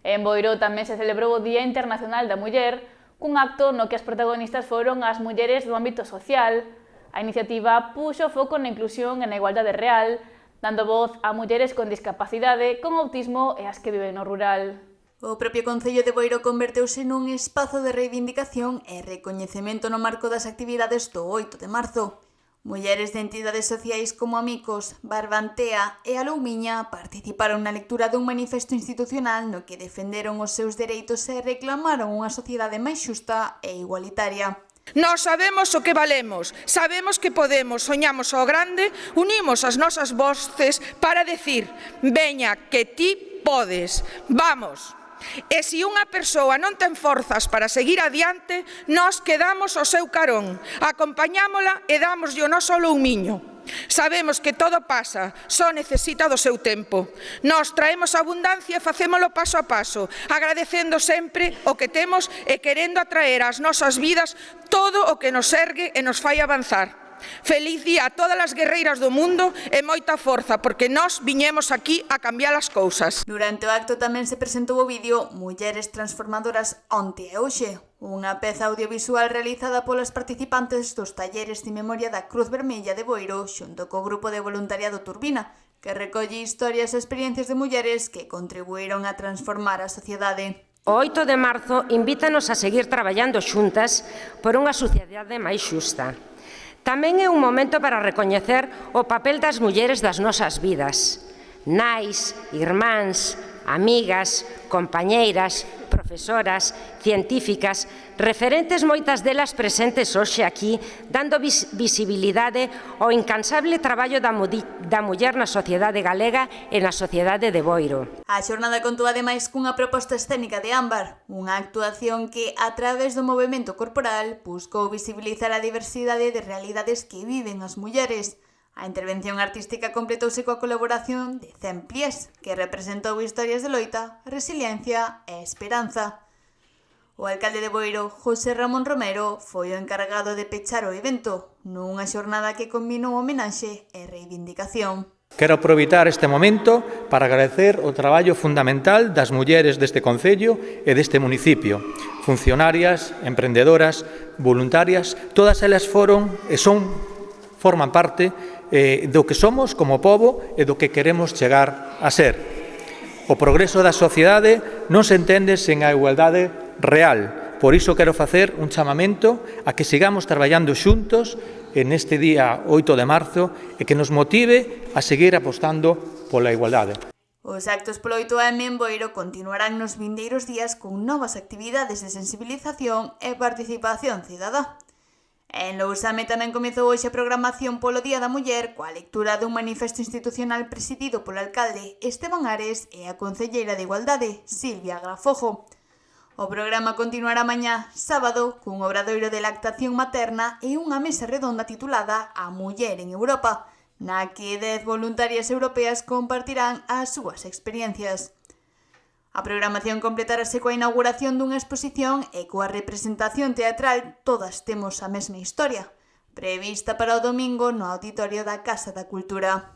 En Boiro tamén se celebrou o Día Internacional da Muller, cun acto no que as protagonistas foron as mulleres do ámbito social. A iniciativa puxo foco na inclusión e na igualdade real, dando voz a mulleres con discapacidade, con autismo e as que viven no rural. O propio Concello de Boiro converteuse nun espazo de reivindicación e recoñecemento no marco das actividades do 8 de marzo. Mulleres de entidades sociais como Amicos, Barbantea e Aloumiña participaron na lectura dun manifesto institucional no que defenderon os seus dereitos e reclamaron unha sociedade máis xusta e igualitaria. Nós sabemos o que valemos, sabemos que podemos, soñamos ao grande, unimos as nosas voces para decir: veña, que ti podes, vamos! E se unha persoa non ten forzas para seguir adiante, nós quedamos ao seu carón, acompañámola e dámoslle o noso loumiño. Sabemos que todo pasa, só necesita do seu tempo. Nós traemos abundancia e facémolo paso a paso, agradecendo sempre o que temos e querendo atraer ás nosas vidas todo o que nos ergue e nos fai avanzar. Feliz día a todas as guerreiras do mundo e moita forza, porque nós viñemos aquí a cambiar as cousas. Durante o acto tamén se presentou o vídeo Mulleres Transformadoras Onte e Hoxe, unha peza audiovisual realizada polas participantes dos talleres de memoria da Cruz Vermella de Boiro xunto co grupo de voluntariado Turbina, que recolle historias e experiencias de mulleres que contribuíron a transformar a sociedade. O 8 de marzo invítanos a seguir traballando xuntas por unha sociedade máis xusta. Tamén é un momento para recoñecer o papel das mulleres das nosas vidas. Nais, irmáns, amigas, compañeiras, profesoras, científicas, referentes moitas delas presentes hoxe aquí, dando visibilidade ao incansable traballo da muller na sociedade galega e na sociedade de Boiro. A xornada contou ademais cunha proposta escénica de Ámbar, unha actuación que, a través do movemento corporal, buscou visibilizar a diversidade de realidades que viven as mulleres. A intervención artística completouse coa colaboración de 100 Pies, que representou historias de loita, resiliencia e esperanza. O alcalde de Boiro, José Ramón Romero, foi o encargado de pechar o evento, nunha xornada que combinou homenaxe e reivindicación. Quero aproveitar este momento para agradecer o traballo fundamental das mulleres deste concello e deste municipio. Funcionarias, emprendedoras, voluntarias, todas elas forman parte do que somos como pobo e do que queremos chegar a ser. O progreso da sociedade non se entende sen a igualdade real. Por iso quero facer un chamamento a que sigamos traballando xuntos en este día 8 de marzo e que nos motive a seguir apostando pola igualdade. Os actos polo 8M en Boiro continuarán nos vindeiros días con novas actividades de sensibilización e participación cidadá. En Lousame tamén comezou hoxe a programación polo Día da Muller coa lectura dun manifesto institucional presidido polo alcalde Esteban Ares e a concelleira de Igualdade, Silvia Grafojo. O programa continuará mañá, sábado, cun obradoiro de lactación materna e unha mesa redonda titulada A Muller en Europa, na que 10 voluntarias europeas compartirán as súas experiencias. A programación completarase coa inauguración dunha exposición e coa representación teatral Todas temos a mesma historia, prevista para o domingo no auditorio da Casa da Cultura.